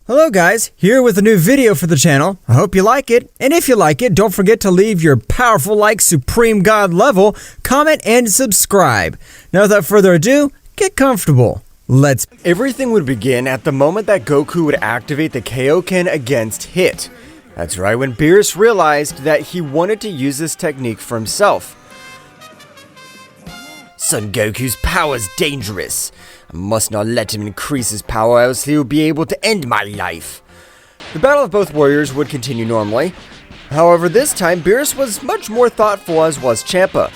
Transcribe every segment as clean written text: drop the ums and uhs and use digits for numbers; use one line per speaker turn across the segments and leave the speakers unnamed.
Hello guys, here with a new video for the channel. I hope you like it, and if you like it, don't forget to leave your powerful like Supreme God level, comment, and subscribe. Now without further ado, get comfortable. Everything would begin at the moment that Goku would activate the Kaioken against Hit. That's right, when Beerus realized that he wanted to use this technique for himself. Son Goku's power's dangerous. I must not let him increase his power, else he will be able to end my life. The battle of both warriors would continue normally. However, this time, Beerus was much more thoughtful, as was Champa.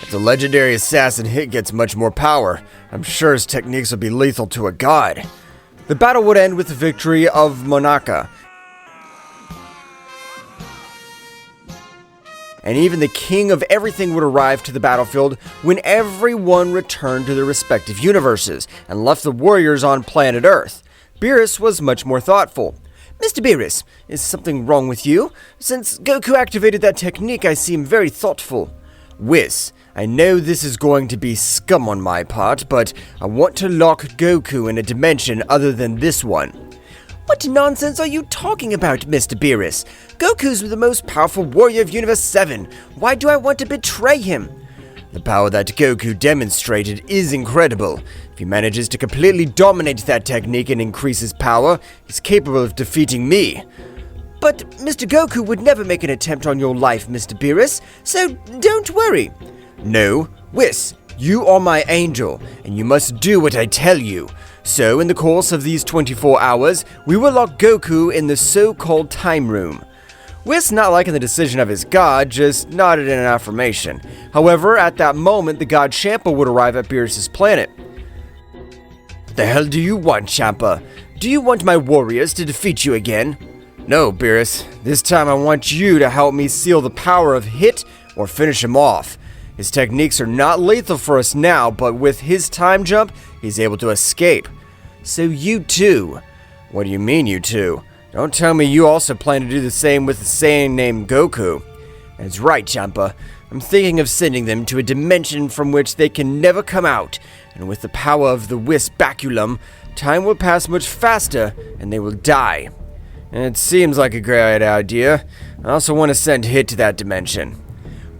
If the legendary assassin Hit gets much more power, I'm sure his techniques will be lethal to a god. The battle would end with the victory of Monaka. And even the king of everything would arrive to the battlefield when everyone returned to their respective universes and left the warriors on planet Earth. Beerus was much more thoughtful. Mr. Beerus, is something wrong with you? Since Goku activated that technique, I seem very thoughtful. Whis, I know this is going to be scum on my part, but I want to lock Goku in a dimension other than this one. What nonsense are you talking about, Mr. Beerus? Goku's the most powerful warrior of Universe 7. Why do I want to betray him? The power that Goku demonstrated is incredible. If he manages to completely dominate that technique and increase his power, he's capable of defeating me. But Mr. Goku would never make an attempt on your life, Mr. Beerus, so don't worry. No, Whis, you are my angel, and you must do what I tell you. So, in the course of these 24 hours, we will lock Goku in the so-called time room. Whis, not liking the decision of his god, just nodded in an affirmation. However, at that moment, the god Champa would arrive at Beerus' planet. The hell do you want, Champa? Do you want my warriors to defeat you again? No, Beerus. This time I want you to help me seal the power of Hit or finish him off. His techniques are not lethal for us now, but with his time jump, he's able to escape. So you too. What do you mean, you two? Don't tell me you also plan to do the same with the Saiyan named Goku. That's right, Champa. I'm thinking of sending them to a dimension from which they can never come out, and with the power of the Whis Baculum, time will pass much faster, and they will die. And it seems like a great idea. I also want to send Hit to that dimension.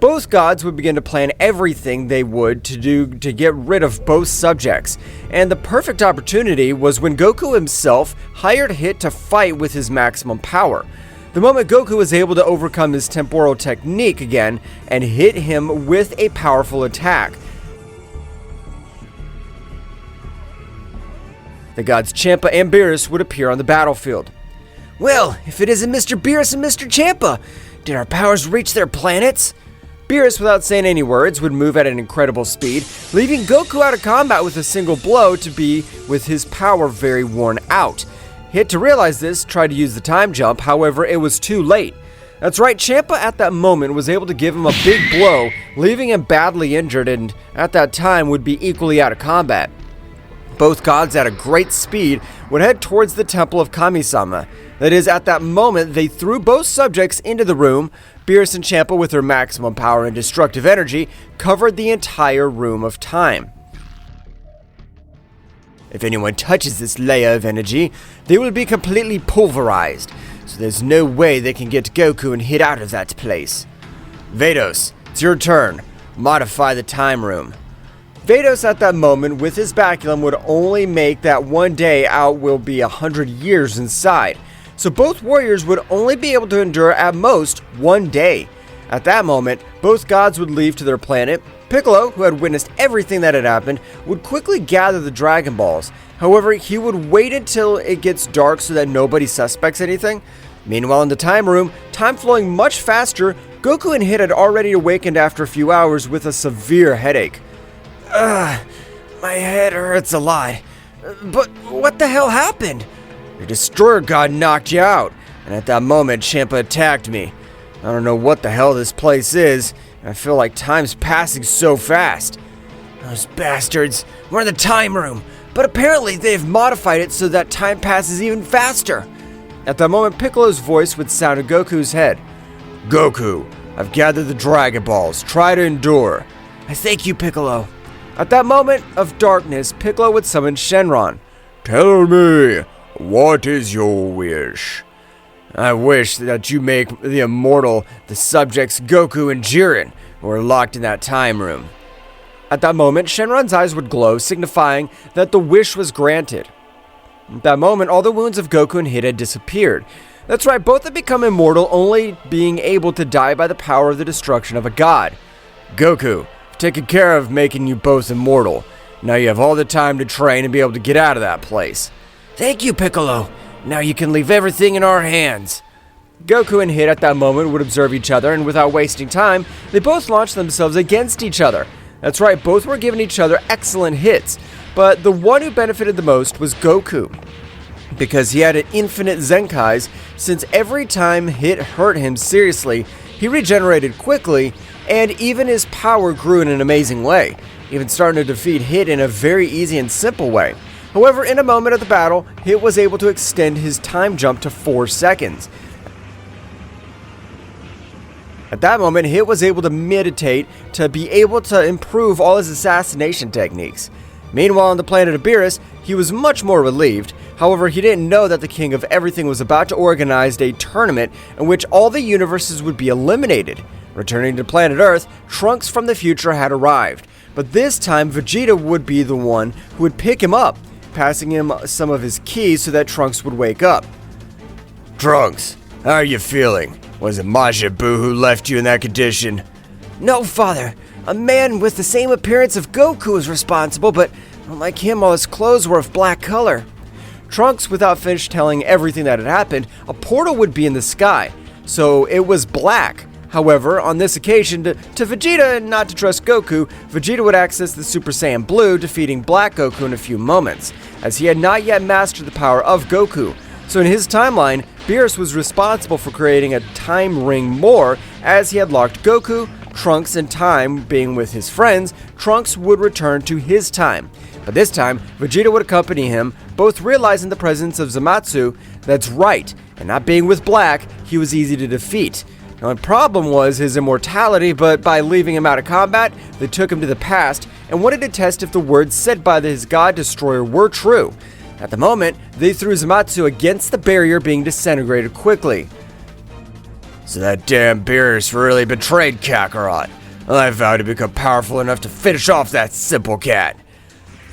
Both gods would begin to plan everything they would to do to get rid of both subjects, and the perfect opportunity was when Goku himself hired Hit to fight with his maximum power. The moment Goku was able to overcome his temporal technique again and hit him with a powerful attack. The gods Champa and Beerus would appear on the battlefield. Well, if it isn't Mr. Beerus and Mr. Champa, did our powers reach their planets? Beerus, without saying any words, would move at an incredible speed, leaving Goku out of combat with a single blow to be with his power very worn out. Hit, to realize this, tried to use the time jump, however, it was too late. That's right, Champa at that moment was able to give him a big blow, leaving him badly injured and at that time would be equally out of combat. Both gods at a great speed would head towards the temple of Kami-sama. That is, at that moment, they threw both subjects into the room. Beerus and Champa, with their maximum power and destructive energy, covered the entire room of time. If anyone touches this layer of energy, they will be completely pulverized, so there's no way they can get Goku and Hit out of that place. Vados, it's your turn. Modify the time room. Vados at that moment, with his baculum, would only make that one day out will be 100 years inside. So both warriors would only be able to endure at most 1 day. At that moment, both gods would leave to their planet. Piccolo, who had witnessed everything that had happened, would quickly gather the Dragon Balls. However, he would wait until it gets dark so that nobody suspects anything. Meanwhile, in the time room, time flowing much faster, Goku and Hit had already awakened after a few hours with a severe headache. My head hurts a lot. But what the hell happened? The Destroyer God knocked you out, and at that moment, Champa attacked me. I don't know what the hell this place is, and I feel like time's passing so fast. Those bastards. We're in the time room, but apparently they've modified it so that time passes even faster. At that moment, Piccolo's voice would sound in Goku's head. Goku, I've gathered the Dragon Balls. Try to endure. I thank you, Piccolo. At that moment of darkness, Piccolo would summon Shenron. Tell me, what is your wish? I wish that you make the immortal the subjects Goku and Jiren, who are locked in that time room. At that moment, Shenron's eyes would glow, signifying that the wish was granted. At that moment, all the wounds of Goku and Hit had disappeared. That's right, both had become immortal, only being able to die by the power of the destruction of a god. Goku, I've taken care of making you both immortal. Now you have all the time to train and be able to get out of that place. Thank you, Piccolo. Now you can leave everything in our hands. Goku and Hit at that moment would observe each other, and without wasting time, they both launched themselves against each other. That's right, both were giving each other excellent hits, but the one who benefited the most was Goku, because he had an infinite Zenkais. Since every time Hit hurt him seriously, he regenerated quickly, and even his power grew in an amazing way, even starting to defeat Hit in a very easy and simple way. However, in a moment of the battle, Hit was able to extend his time jump to 4 seconds. At that moment, Hit was able to meditate to be able to improve all his assassination techniques. Meanwhile, on the planet of Beerus, he was much more relieved. However, he didn't know that the King of Everything was about to organize a tournament in which all the universes would be eliminated. Returning to planet Earth, Trunks from the future had arrived. But this time, Vegeta would be the one who would pick him up, passing him some of his keys so that Trunks would wake up. Trunks, how are you feeling? Was it Majin Buu who left you in that condition? No, Father. A man with the same appearance of Goku was responsible, but unlike him, all his clothes were of black color. Trunks, without finish telling everything that had happened, a portal would be in the sky, so it was black. However, on this occasion, to Vegeta and not to trust Goku, Vegeta would access the Super Saiyan Blue, defeating Black Goku in a few moments, as he had not yet mastered the power of Goku. So in his timeline, Beerus was responsible for creating a time ring more, as he had locked Goku, Trunks, and Time being with his friends. Trunks would return to his time. But this time, Vegeta would accompany him, both realizing the presence of Zamasu. That's right, and not being with Black, he was easy to defeat. Now, the problem was his immortality, but by leaving him out of combat, they took him to the past and wanted to test if the words said by his God Destroyer were true. At the moment, they threw Zamasu against the barrier, being disintegrated quickly. So that damn Beerus really betrayed Kakarot. Well, I vowed to become powerful enough to finish off that simple cat.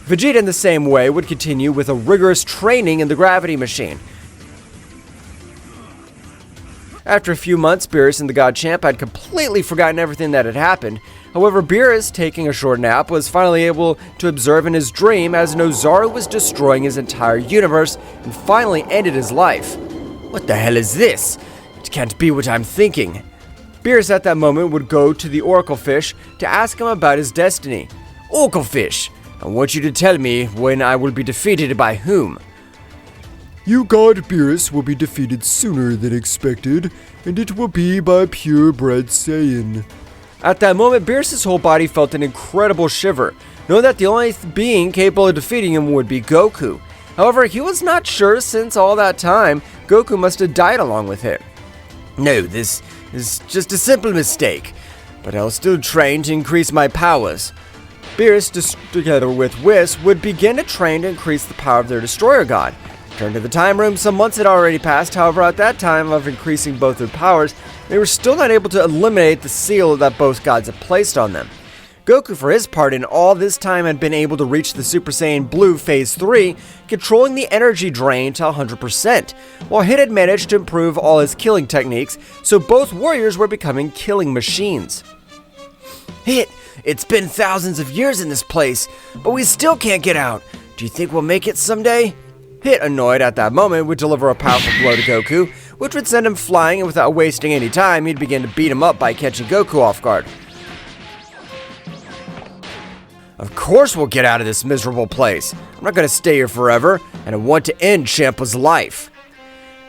Vegeta in the same way would continue with a rigorous training in the gravity machine. After a few months, Beerus and the God Champ had completely forgotten everything that had happened. However, Beerus, taking a short nap, was finally able to observe in his dream as Nozaru was destroying his entire universe and finally ended his life. What the hell is this? It can't be what I'm thinking. Beerus at that moment would go to the Oracle Fish to ask him about his destiny. Oracle Fish, I want you to tell me when I will be defeated by whom.
You God Beerus will be defeated sooner than expected, and it will be by purebred Saiyan.
At that moment, Beerus' whole body felt an incredible shiver, knowing that the only being capable of defeating him would be Goku. However, he was not sure, since all that time, Goku must have died along with him. No, this is just a simple mistake, but I'll still train to increase my powers. Beerus, together with Whis, would begin to train to increase the power of their Destroyer God. Returned to the time room, some months had already passed. However, at that time of increasing both their powers, they were still not able to eliminate the seal that both gods had placed on them. Goku, for his part, in all this time had been able to reach the Super Saiyan Blue Phase 3, controlling the energy drain to 100%, while Hit had managed to improve all his killing techniques, so both warriors were becoming killing machines. Hit, it's been thousands of years in this place, but we still can't get out. Do you think we'll make it someday? Hit, annoyed at that moment, would deliver a powerful blow to Goku, which would send him flying, and without wasting any time, he'd begin to beat him up by catching Goku off guard. Of course we'll get out of this miserable place. I'm not going to stay here forever, and I want to end Champa's life.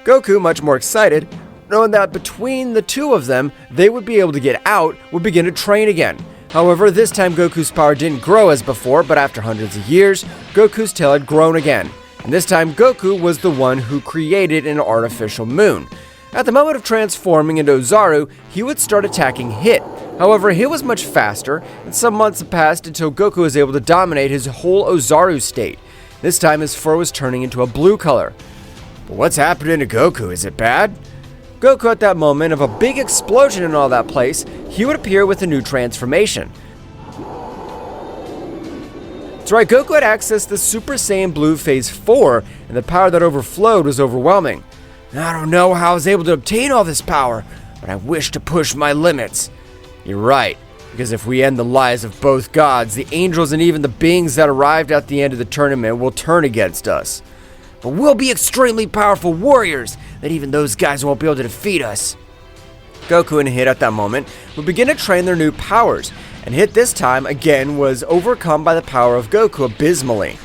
Goku, much more excited, knowing that between the two of them, they would be able to get out, would begin to train again. However, this time Goku's power didn't grow as before, but after hundreds of years, Goku's tail had grown again. And this time Goku was the one who created an artificial moon. At the moment of transforming into Ozaru, he would start attacking Hit. However, Hit was much faster, and some months had passed until Goku was able to dominate his whole Ozaru state. This time his fur was turning into a blue color. But what's happening to Goku? Is it bad? Goku, at that moment of a big explosion in all that place, he would appear with a new transformation. That's right, Goku had accessed the Super Saiyan Blue Phase 4, and the power that overflowed was overwhelming. I don't know how I was able to obtain all this power, but I wish to push my limits. You're right, because if we end the lives of both gods, the angels and even the beings that arrived at the end of the tournament will turn against us. But we'll be extremely powerful warriors that even those guys won't be able to defeat us. Goku and Hit at that moment would begin to train their new powers, and Hit this time again was overcome by the power of Goku abysmally.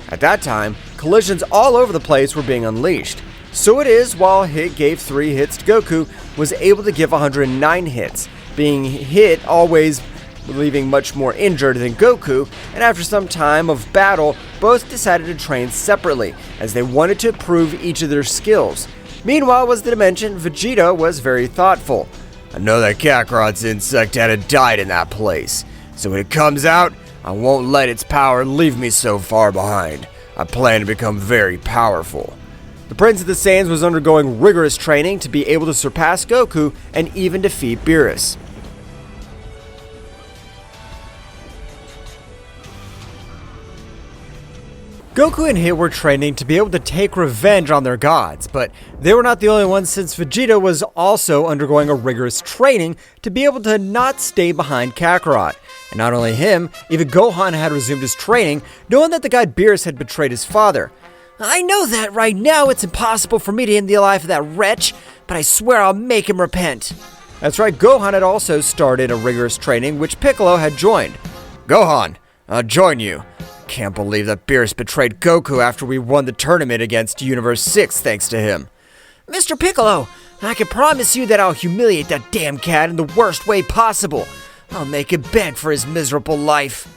At that time, collisions all over the place were being unleashed. So it is, while Hit gave 3 hits to Goku, was able to give 109 hits, being Hit always leaving much more injured than Goku, and after some time of battle, both decided to train separately, as they wanted to improve each of their skills. Meanwhile, was the dimension, Vegeta was very thoughtful. I know that Kakarot's insect had died in that place, so when it comes out, I won't let its power leave me so far behind. I plan to become very powerful. The Prince of the Saiyans was undergoing rigorous training to be able to surpass Goku and even defeat Beerus. Goku and Hit were training to be able to take revenge on their gods, but they were not the only ones, since Vegeta was also undergoing a rigorous training to be able to not stay behind Kakarot. And not only him, even Gohan had resumed his training, knowing that the god Beerus had betrayed his father. I know that right now it's impossible for me to end the life of that wretch, but I swear I'll make him repent. That's right, Gohan had also started a rigorous training which Piccolo had joined. Gohan, I'll join you. Can't believe that Beerus betrayed Goku after we won the tournament against Universe 6 thanks to him. Mr. Piccolo, I can promise you that I'll humiliate that damn cat in the worst way possible. I'll make him beg for his miserable life.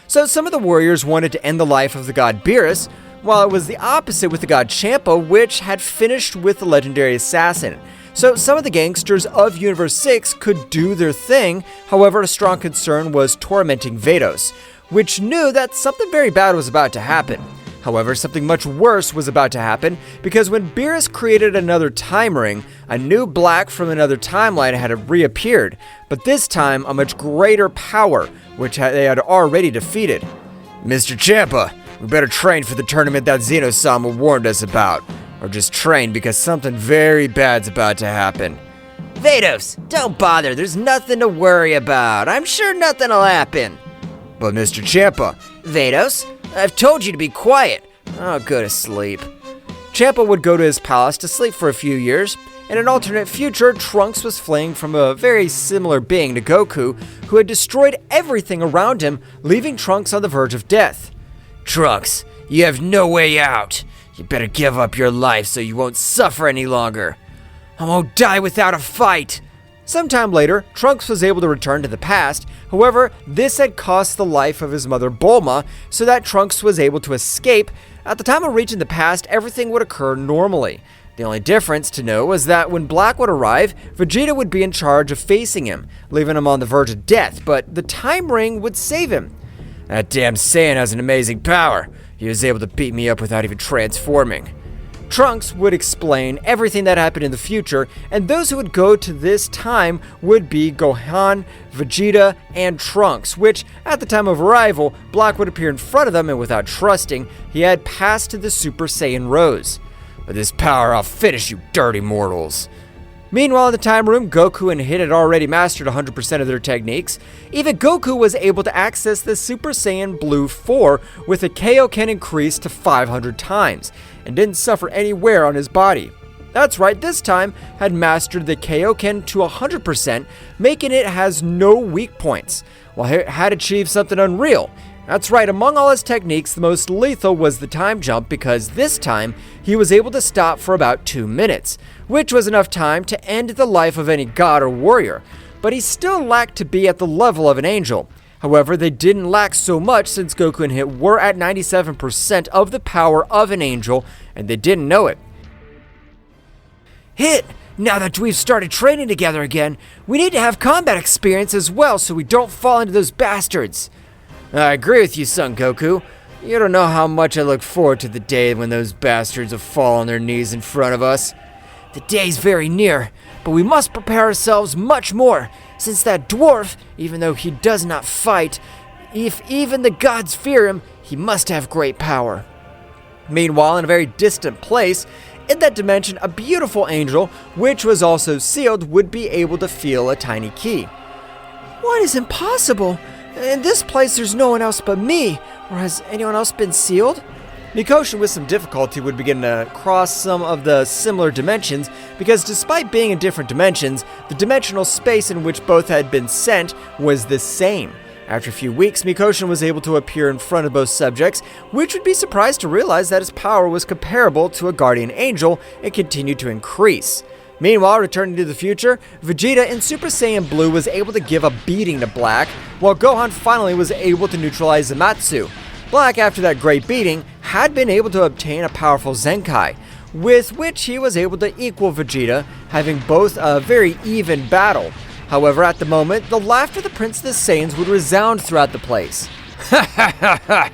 So some of the warriors wanted to end the life of the god Beerus, while it was the opposite with the god Champa, which had finished with the legendary assassin. So some of the gangsters of Universe 6 could do their thing, however a strong concern was tormenting Vados, which knew that something very bad was about to happen. However, something much worse was about to happen, because when Beerus created another time ring, a new Black from another timeline had reappeared, but this time a much greater power, which they had already defeated. Mr. Champa, we better train for the tournament that Zeno-sama warned us about, or just train because something very bad's about to happen. Vados, don't bother, there's nothing to worry about. I'm sure nothing'll happen. But Mr. Champa, Vados, I've told you to be quiet. I'll go to sleep. Champa would go to his palace to sleep for a few years. In an alternate future, Trunks was fleeing from a very similar being to Goku, who had destroyed everything around him, leaving Trunks on the verge of death. Trunks, you have no way out. You better give up your life so you won't suffer any longer. I won't die without a fight. Sometime later, Trunks was able to return to the past. However, this had cost the life of his mother Bulma, so that Trunks was able to escape. At the time of reaching the past, everything would occur normally. The only difference to know was that when Black would arrive, Vegeta would be in charge of facing him, leaving him on the verge of death, but the time ring would save him. That damn Saiyan has an amazing power. He was able to beat me up without even transforming. Trunks would explain everything that happened in the future, and those who would go to this time would be Gohan, Vegeta, and Trunks, which, at the time of arrival, Black would appear in front of them, and without trusting, he had passed to the Super Saiyan Rose. With this power, I'll finish you dirty mortals. Meanwhile, in the time room, Goku and Hit had already mastered 100% of their techniques. Even Goku was able to access the Super Saiyan Blue 4 with a Kaioken increased to 500 times, and didn't suffer any wear on his body. That's right, this time had mastered the Kaioken to 100%, making it has no weak points, while it had achieved something unreal. That's right, among all his techniques, the most lethal was the time jump, because this time he was able to stop for about 2 minutes, which was enough time to end the life of any god or warrior, but he still lacked to be at the level of an angel. However, they didn't lack so much since Goku and Hit were at 97% of the power of an angel, and they didn't know it. Hit! Now that we've started training together again, we need to have combat experience as well so we don't fall into those bastards. I agree with you, Son Goku. You don't know how much I look forward to the day when those bastards will fall on their knees in front of us. The day's very near, but we must prepare ourselves much more, since that dwarf, even though he does not fight, if even the gods fear him, he must have great power. Meanwhile, in a very distant place, in that dimension, a beautiful angel, which was also sealed, would be able to feel a tiny key. What is impossible? In this place, there's no one else but me. Or has anyone else been sealed? Mikoshin, with some difficulty, would begin to cross some of the similar dimensions because despite being in different dimensions, the dimensional space in which both had been sent was the same. After a few weeks, Mikoshin was able to appear in front of both subjects, which would be surprised to realize that his power was comparable to a guardian angel and continued to increase. Meanwhile, returning to the future, Vegeta in Super Saiyan Blue was able to give a beating to Black, while Gohan finally was able to neutralize Zamasu. Black, after that great beating, had been able to obtain a powerful Zenkai, with which he was able to equal Vegeta, having both a very even battle. However, at the moment, the laughter of the Prince of the Saiyans would resound throughout the place. Ha ha ha ha!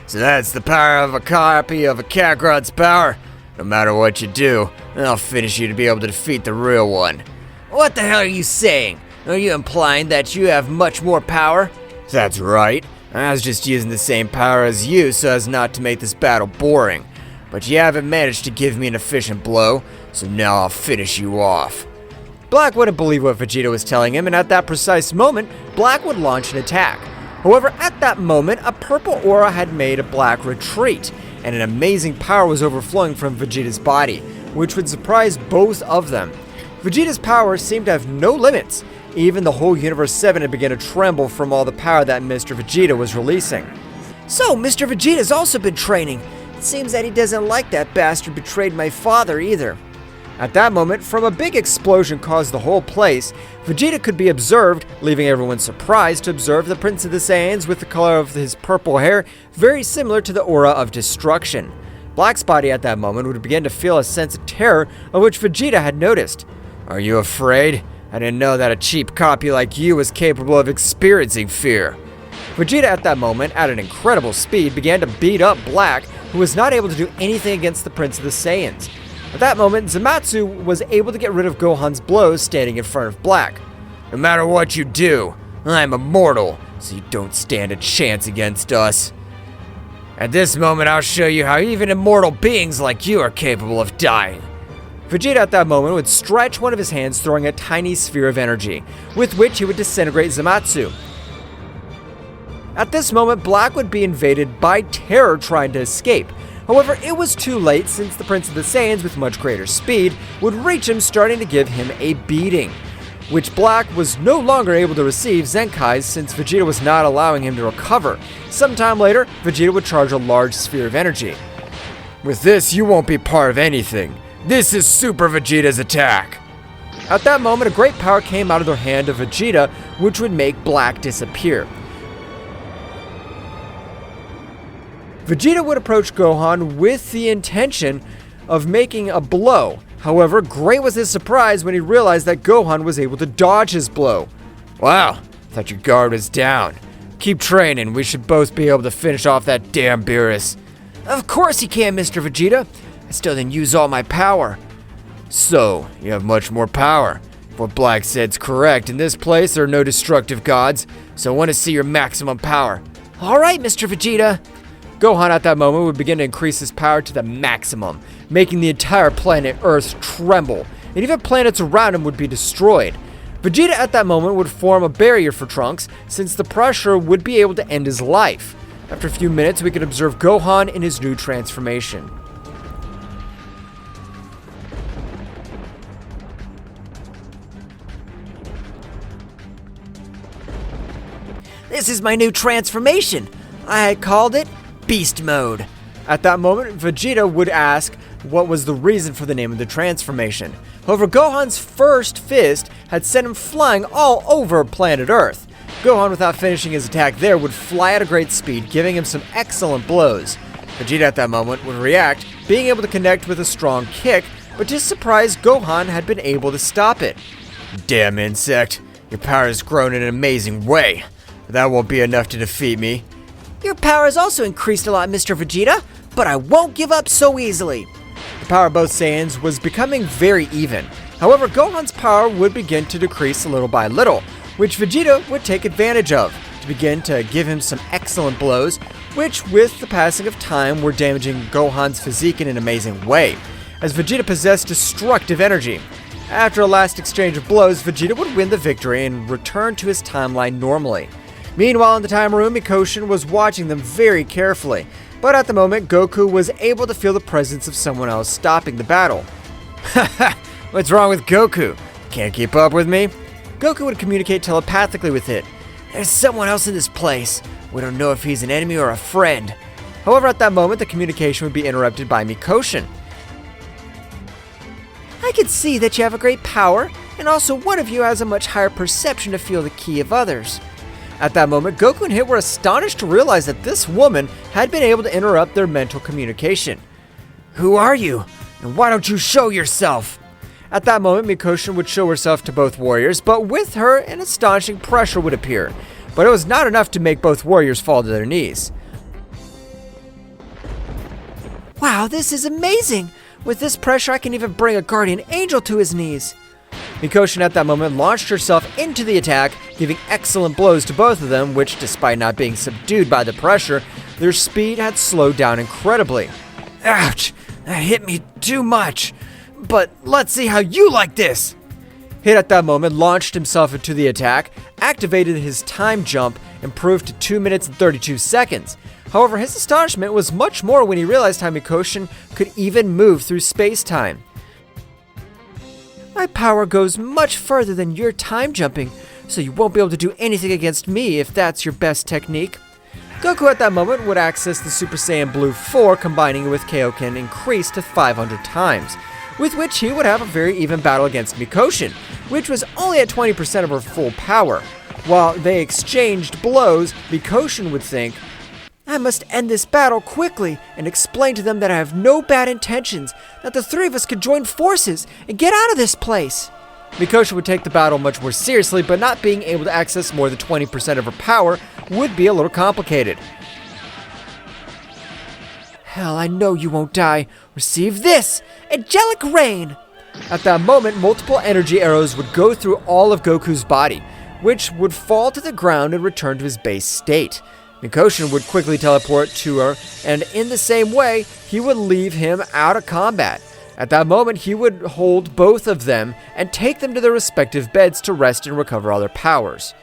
So that's the power of a copy of a Kakarot's power? No matter what you do, I'll finish you to be able to defeat the real one. What the hell are you saying? Are you implying that you have much more power? That's right. I was just using the same power as you so as not to make this battle boring. But you haven't managed to give me an efficient blow, so now I'll finish you off. Black wouldn't believe what Vegeta was telling him, and at that precise moment, Black would launch an attack. However, at that moment, a purple aura had made a Black retreat, and an amazing power was overflowing from Vegeta's body, which would surprise both of them. Vegeta's power seemed to have no limits. Even the whole Universe 7 had begun to tremble from all the power that Mr. Vegeta was releasing. So, Mr. Vegeta's also been training. It seems that he doesn't like that bastard betrayed my father either. At that moment, from a big explosion caused the whole place, Vegeta could be observed, leaving everyone surprised to observe the Prince of the Saiyans with the color of his purple hair very similar to the aura of destruction. Black's body at that moment would begin to feel a sense of terror of which Vegeta had noticed. Are you afraid? I didn't know that a cheap copy like you was capable of experiencing fear. Vegeta at that moment, at an incredible speed, began to beat up Black, who was not able to do anything against the Prince of the Saiyans. At that moment, Zamasu was able to get rid of Gohan's blows standing in front of Black. No matter what you do, I'm immortal, so you don't stand a chance against us. At this moment, I'll show you how even immortal beings like you are capable of dying. Vegeta at that moment would stretch one of his hands, throwing a tiny sphere of energy, with which he would disintegrate Zamasu. At this moment, Black would be invaded by terror trying to escape. However, it was too late since the Prince of the Saiyans, with much greater speed, would reach him, starting to give him a beating, which Black was no longer able to receive Zenkais since Vegeta was not allowing him to recover. Sometime later, Vegeta would charge a large sphere of energy. With this, you won't be part of anything. This is Super Vegeta's attack. At that moment, a great power came out of the hand of Vegeta, which would make Black disappear. Vegeta would approach Gohan with the intention of making a blow. However, great was his surprise when he realized that Gohan was able to dodge his blow. Wow, thought your guard was down. Keep training, we should both be able to finish off that damn Beerus. Of course he can, Mr. Vegeta. I still didn't use all my power. So, you have much more power. If what Black said's correct, in this place there are no destructive gods, so I want to see your maximum power. Alright, Mr. Vegeta. Gohan at that moment would begin to increase his power to the maximum, making the entire planet Earth tremble, and even planets around him would be destroyed. Vegeta at that moment would form a barrier for Trunks, since the pressure would be able to end his life. After a few minutes, we could observe Gohan in his new transformation. This is my new transformation. I had called it Beast Mode. At that moment, Vegeta would ask what was the reason for the name of the transformation. However, Gohan's first fist had sent him flying all over planet Earth. Gohan, without finishing his attack there, would fly at a great speed, giving him some excellent blows. Vegeta at that moment would react, being able to connect with a strong kick, but to his surprise, Gohan had been able to stop it. Damn insect, your power has grown in an amazing way. That won't be enough to defeat me.
Your power has also increased a lot, Mr. Vegeta, but I won't give up so easily.
The power of both Saiyans was becoming very even. However, Gohan's power would begin to decrease little by little, which Vegeta would take advantage of to begin to give him some excellent blows, which with the passing of time were damaging Gohan's physique in an amazing way, as Vegeta possessed destructive energy. After a last exchange of blows, Vegeta would win the victory and return to his timeline normally. Meanwhile, in the time room, Mikoshin was watching them very carefully, but at the moment, Goku was able to feel the presence of someone else stopping the battle. Haha, what's wrong with Goku? Can't keep up with me? Goku would communicate telepathically with it.
There's someone else in this place. We don't know if he's an enemy or a friend.
However, at that moment, the communication would be interrupted by Mikoshin.
I can see that you have a great power, and also one of you has a much higher perception to feel the ki of others.
At that moment, Goku and Hit were astonished to realize that this woman had been able to interrupt their mental communication.
Who are you? And why don't you show yourself?
At that moment, Mikoshin would show herself to both warriors, but with her, an astonishing pressure would appear. But it was not enough to make both warriors fall to their knees.
Wow, this is amazing! With this pressure, I can even bring a guardian angel to his knees.
Mikoshin at that moment launched herself into the attack, giving excellent blows to both of them, which, despite not being subdued by the pressure, their speed had slowed down incredibly.
Ouch! That hit me too much. But let's see how you like this!
Hit at that moment launched himself into the attack, activated his time jump, improved to 2 minutes and 32 seconds. However, his astonishment was much more when he realized how Mikoshin could even move through space-time.
My power goes much further than your time jumping, so you won't be able to do anything against me if that's your best technique.
Goku at that moment would access the Super Saiyan Blue 4, combining it with Kaioken increased to 500 times, with which he would have a very even battle against Mikoshin, which was only at 20% of her full power. While they exchanged blows, Mikoshin would think,
I must end this battle quickly and explain to them that I have no bad intentions, that the three of us could join forces and get out of this place.
Mikoshin would take the battle much more seriously, but not being able to access more than 20% of her power would be a little complicated.
Hell, I know you won't die. Receive this! Angelic Rain!
At that moment, multiple energy arrows would go through all of Goku's body, which would fall to the ground and return to his base state. Mikoshin would quickly teleport to her, and in the same way, he would leave him out of combat. At that moment, he would hold both of them and take them to their respective beds to rest and recover all their powers.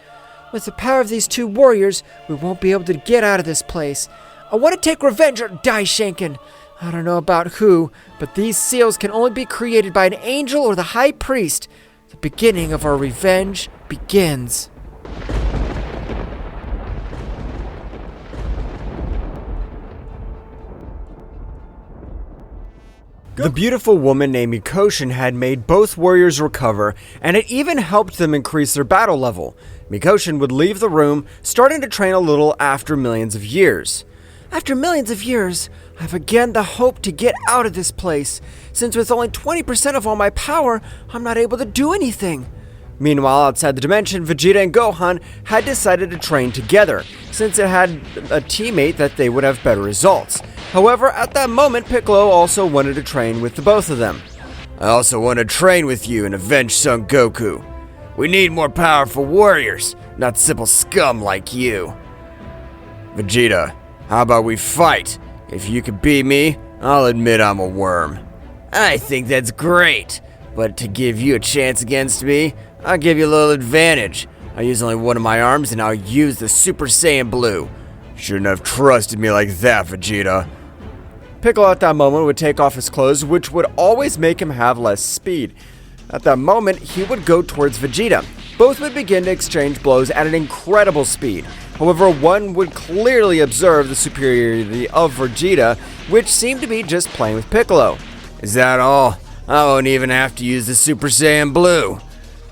With the power of these two warriors, we won't be able to get out of this place. I want to take revenge on Daishenkin. I don't know about who, but these seals can only be created by an angel or the high priest. The beginning of our revenge begins.
The beautiful woman named Mikoshin had made both warriors recover, and it even helped them increase their battle level. Mikoshin would leave the room, starting to train a little after millions of years.
After millions of years, I've again the hope to get out of this place, since with only 20% of all my power, I'm not able to do anything.
Meanwhile, outside the dimension, Vegeta and Gohan had decided to train together, since it had a teammate that they would have better results. However, at that moment, Piccolo also wanted to train with the both of them. I also want to train with you and avenge Son Goku. We need more powerful warriors, not simple scum like you. Vegeta, how about we fight? If you can beat me, I'll admit I'm a worm. I think that's great, but to give you a chance against me, I'll give you a little advantage. I'll use only one of my arms and I'll use the Super Saiyan Blue. Shouldn't have trusted me like that, Vegeta. Piccolo at that moment would take off his clothes, which would always make him have less speed. At that moment, he would go towards Vegeta. Both would begin to exchange blows at an incredible speed. However, one would clearly observe the superiority of Vegeta, which seemed to be just playing with Piccolo. Is that all? I won't even have to use the Super Saiyan Blue.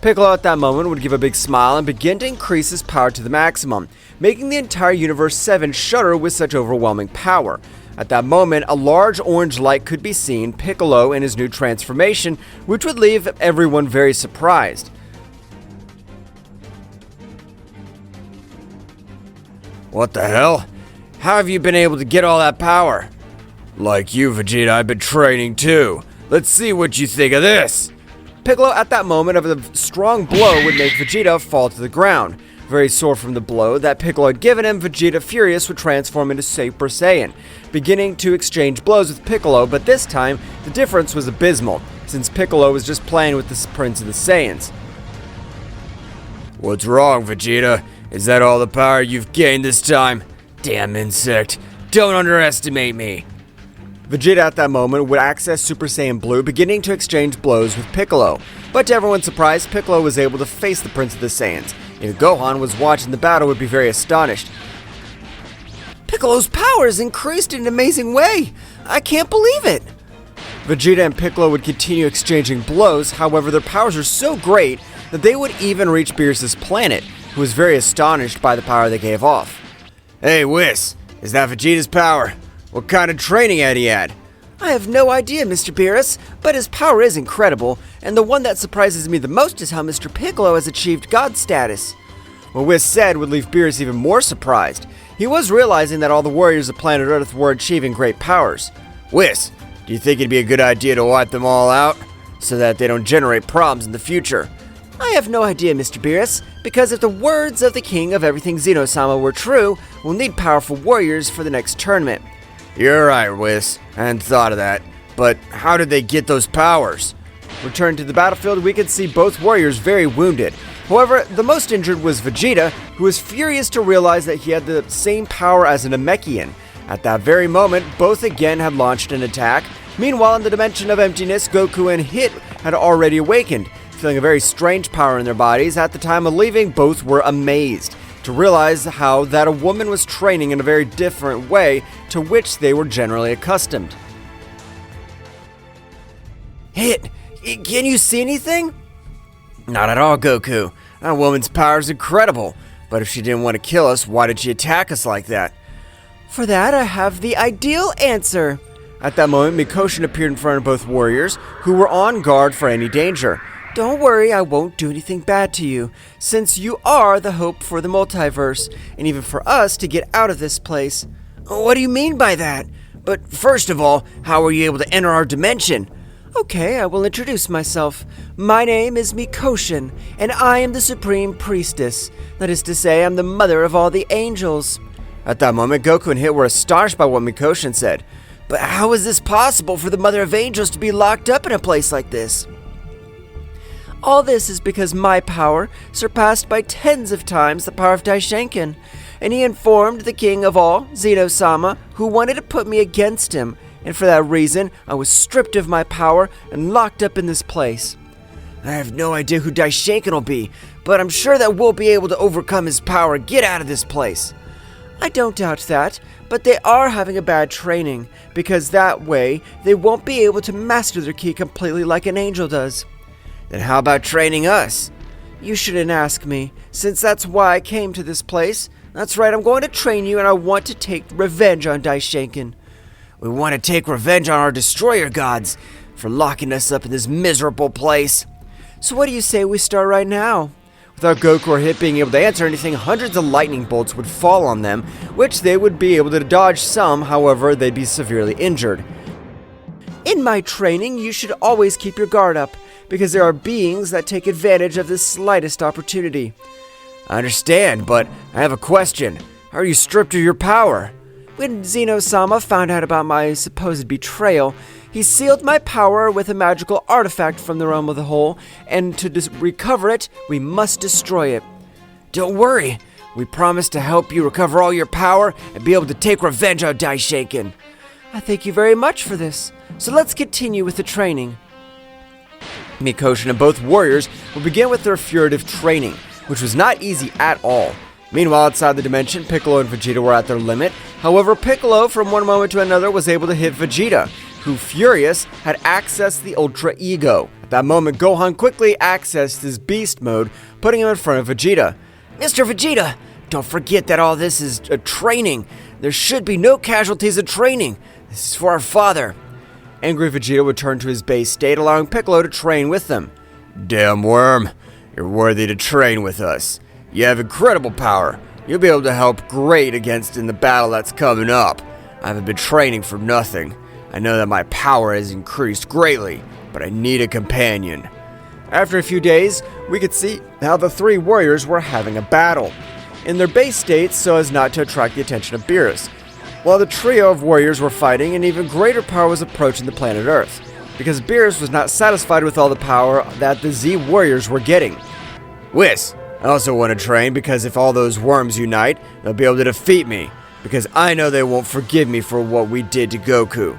Piccolo at that moment would give a big smile and begin to increase his power to the maximum, making the entire Universe 7 shudder with such overwhelming power. At that moment, a large orange light could be seen, Piccolo in his new transformation, which would leave everyone very surprised.
What the hell? How have you been able to get all that power? Like you, Vegeta, I've been training too. Let's see what you think of this.
Piccolo at that moment of a strong blow would make Vegeta fall to the ground. Very sore from the blow that Piccolo had given him, Vegeta, furious, would transform into Super Saiyan, beginning to exchange blows with Piccolo, but this time, the difference was abysmal, since Piccolo was just playing with the Prince of the Saiyans.
What's wrong, Vegeta? Is that all the power you've gained this time? Damn insect, don't underestimate me.
Vegeta at that moment would access Super Saiyan Blue, beginning to exchange blows with Piccolo. But to everyone's surprise, Piccolo was able to face the Prince of the Saiyans. If Gohan was watching the battle, would be very astonished.
Piccolo's powers increased in an amazing way. I can't believe it.
Vegeta and Piccolo would continue exchanging blows, however their powers are so great that they would even reach Beerus's planet, who was very astonished by the power they gave off.
Hey, Whis, is that Vegeta's power? What kind of training had he had?
I have no idea, Mr. Beerus, but his power is incredible, and the one that surprises me the most is how Mr. Piccolo has achieved God status.
What Whis said would leave Beerus even more surprised. He was realizing that all the warriors of planet Earth were achieving great powers.
Whis, do you think it'd be a good idea to wipe them all out, so that they don't generate problems in the future?
I have no idea, Mr. Beerus, because if the words of the king of everything Zeno-sama were true, we'll need powerful warriors for the next tournament.
You're right, Whis. I hadn't thought of that. But how did they get those powers?
Returned to the battlefield, we could see both warriors very wounded. However, the most injured was Vegeta, who was furious to realize that he had the same power as an Namekian. At that very moment, both again had launched an attack. Meanwhile, in the dimension of emptiness, Goku and Hit had already awakened. Feeling a very strange power in their bodies, at the time of leaving, both were amazed to realize how that a woman was training in a very different way to which they were generally accustomed.
Hit, can you see anything?
Not at all, Goku. That woman's power is incredible. But if she didn't want to kill us, why did she attack us like that?
For that, I have the ideal answer.
At that moment, Mikoshi appeared in front of both warriors, who were on guard for any danger.
Don't worry, I won't do anything bad to you, since you are the hope for the multiverse, and even for us to get out of this place.
What do you mean by that? But first of all, how were you able to enter our dimension?
Okay, I will introduce myself. My name is Mikoshi, and I am the Supreme Priestess. That is to say, I'm the mother of all the angels.
At that moment, Goku and Hit were astonished by what Mikoshi said.
But how is this possible for the Mother of Angels to be locked up in a place like this? All this is because my power surpassed by tens of times the power of Daishenkin, and he informed the king of all, Zeno-sama, who wanted to put me against him, and for that reason, I was stripped of my power and locked up in this place.
I have no idea who Daishenkin will be, but I'm sure that we'll be able to overcome his power and get out of this place.
I don't doubt that, but they are having a bad training, because that way, they won't be able to master their ki completely like an angel does.
Then how about training us?
You shouldn't ask me, since that's why I came to this place. That's right, I'm going to train you, and I want to take revenge on Daishenkin.
We want to take revenge on our destroyer gods for locking us up in this miserable place.
So what do you say we start right now?
Without Goku or Hit being able to answer anything, hundreds of lightning bolts would fall on them, which they would be able to dodge some, however, they'd be severely injured.
In my training, you should always keep your guard up, because there are beings that take advantage of the slightest opportunity.
I understand, but I have a question. How are you stripped of your power?
When Zeno-sama found out about my supposed betrayal, he sealed my power with a magical artifact from the realm of the whole, and to recover it, we must destroy it.
Don't worry, we promise to help you recover all your power and be able to take revenge on Daishenkin.
I thank you very much for this, so let's continue with the training.
Mikoshi and both warriors will begin with their furtive training, which was not easy at all. Meanwhile, outside the dimension, Piccolo and Vegeta were at their limit. However, Piccolo, from one moment to another, was able to hit Vegeta, who, furious, had accessed the Ultra Ego. At that moment, Gohan quickly accessed his beast mode, putting him in front of Vegeta.
Mr. Vegeta, don't forget that all this is a training. There should be no casualties of training. This is for our father.
Angry Vegeta would turn to his base state, allowing Piccolo to train with them.
Damn worm, you're worthy to train with us. You have incredible power. You'll be able to help great against in the battle that's coming up. I haven't been training for nothing. I know that my power has increased greatly, but I need a companion.
After a few days, we could see how the three warriors were having a battle in their base states so as not to attract the attention of Beerus, while the trio of warriors were fighting. An even greater power was approaching the planet Earth, because Beerus was not satisfied with all the power that the Z warriors were getting.
Whis, I also want to train because if all those worms unite, they'll be able to defeat me, because I know they won't forgive me for what we did to Goku.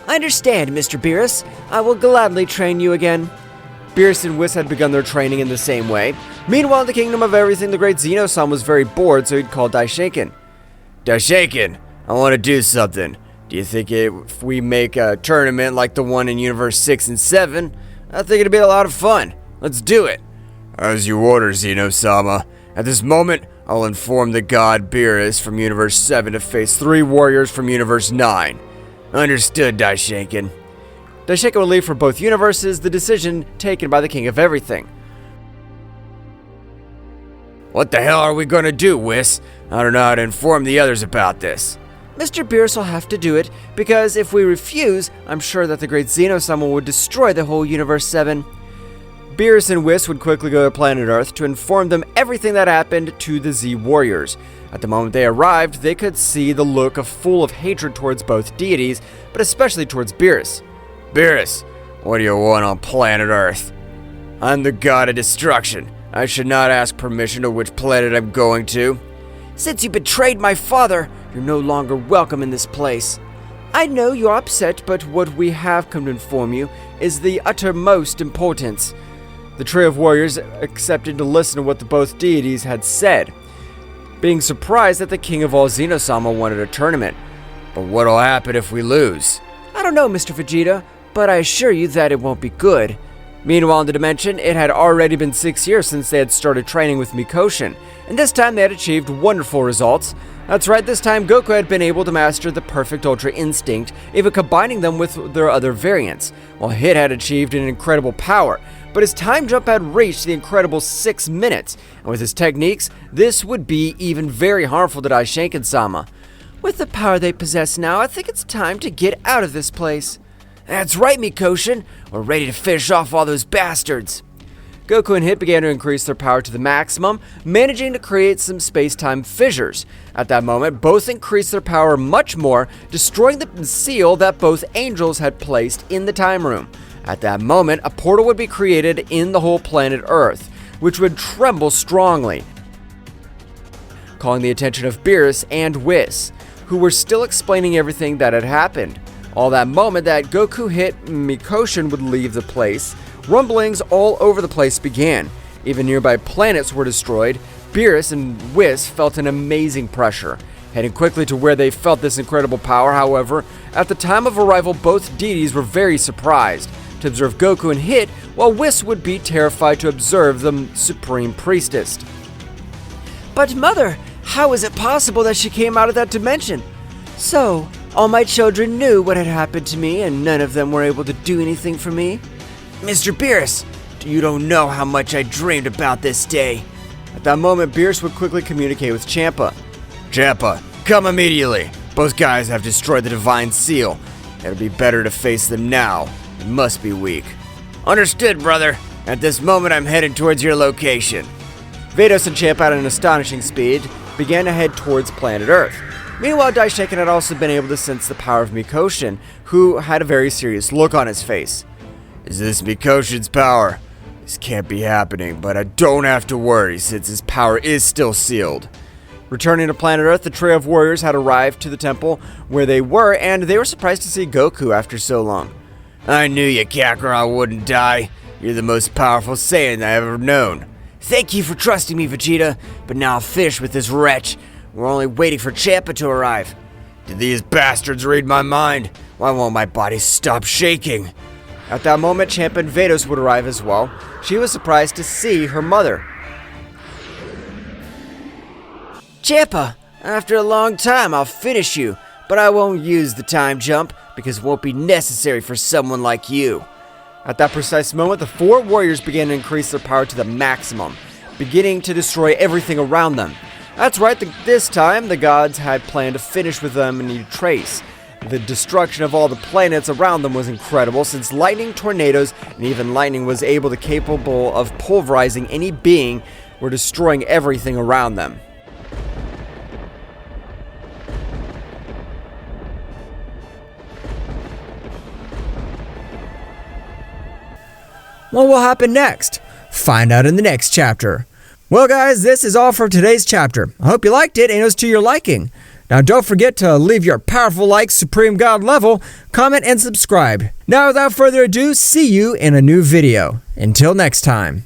I understand, Mr. Beerus. I will gladly train you again.
Beerus and Whis had begun their training in the same way. Meanwhile, in the Kingdom of Everything, the great Zeno-sama was very bored, so he'd called Daishinken.
Daishinken, I want to do something. Do you think if we make a tournament like the one in Universe 6 and 7, I think it'd be a lot of fun. Let's do it. As you order, Zeno-sama. At this moment, I'll inform the god Beerus from Universe 7 to face 3 warriors from Universe 9. Understood, Daishinken.
Daishinken would leave for both universes, the decision taken by the King of Everything.
What the hell are we gonna do, Whis? I don't know how to inform the others about this.
Mr. Beerus will have to do it, because if we refuse, I'm sure that the great Zeno-sama would destroy the whole Universe 7.
Beerus and Whis would quickly go to planet Earth to inform them everything that happened to the Z warriors. At the moment they arrived, they could see the look full of hatred towards both deities, but especially towards Beerus.
Beerus, what do you want on planet Earth? I'm the god of destruction. I should not ask permission to which planet I'm going to.
Since you betrayed my father, you're no longer welcome in this place. I know you're upset, but what we have come to inform you is the uttermost importance.
The trio of warriors accepted to listen to what the both deities had said, being surprised that the king of all Zeno-sama wanted a tournament.
But what'll happen if we lose?
I don't know, Mr. Vegeta, but I assure you that it won't be good.
Meanwhile, in the dimension, it had already been 6 years since they had started training with Mikoshi, and this time they had achieved wonderful results. That's right, this time Goku had been able to master the perfect Ultra Instinct, even combining them with their other variants, while Hit had achieved an incredible power. But his time jump had reached the incredible 6 minutes, and with his techniques, this would be even very harmful to Daishinken-sama.
With the power they possess now, I think it's time to get out of this place.
That's right, Mikoshi. We're ready to finish off all those bastards. Goku and Hit began to increase their power to the maximum, managing to create some space-time fissures. At that moment, both increased their power much more, destroying the seal that both angels had placed in the time room. At that moment, a portal would be created in the whole planet Earth, which would tremble strongly, calling the attention of Beerus and Whis, who were still explaining everything that had happened. All that moment that Goku Hit Mikoshi would leave the place, rumblings all over the place began. Even nearby planets were destroyed. Beerus and Whis felt an amazing pressure. Heading quickly to where they felt this incredible power, however, at the time of arrival, both deities were very surprised to observe Goku and Hit, while Whis would be terrified to observe the Supreme Priestess.
But Mother, how is it possible that she came out of that dimension? So, all my children knew what had happened to me, and none of them were able to do anything for me?
Mr. Beerus, you don't know how much I dreamed about this day. At that moment, Beerus would quickly communicate with Champa.
Champa, come immediately. Both guys have destroyed the Divine Seal. It'll be better to face them now. It must be weak. Understood, brother. At this moment, I'm headed towards your location.
Vados and Champa, at an astonishing speed, began to head towards planet Earth. Meanwhile, Daishinken had also been able to sense the power of Mikoshi, who had a very serious look on his face.
Is this Mikoshi's power? This can't be happening, but I don't have to worry since his power is still sealed.
Returning to planet Earth, the trio of warriors had arrived to the temple where they were, and they were surprised to see Goku after so long.
I knew you, Kakarot, wouldn't die. You're the most powerful Saiyan I've ever known.
Thank you for trusting me, Vegeta, but now I'll finish with this wretch. We're only waiting for Champa to arrive.
Did these bastards read my mind? Why won't my body stop shaking?
At that moment, Champion Vados would arrive as well. She was surprised to see her mother. Champa, after a long time, I'll finish you, but I won't use the time jump because it won't be necessary for someone like you. At that precise moment, the 4 warriors began to increase their power to the maximum, beginning to destroy everything around them. That's right, this time the gods had planned to finish with them in a trace. The destruction of all the planets around them was incredible, since lightning, tornadoes, and even lightning was capable of pulverizing any being, were destroying everything around them.
What will happen next? Find out in the next chapter. Well guys, this is all for today's chapter. I hope you liked it and it was to your liking. Now don't forget to leave your powerful like Supreme God level, comment and subscribe. Now without further ado, see you in a new video. Until next time.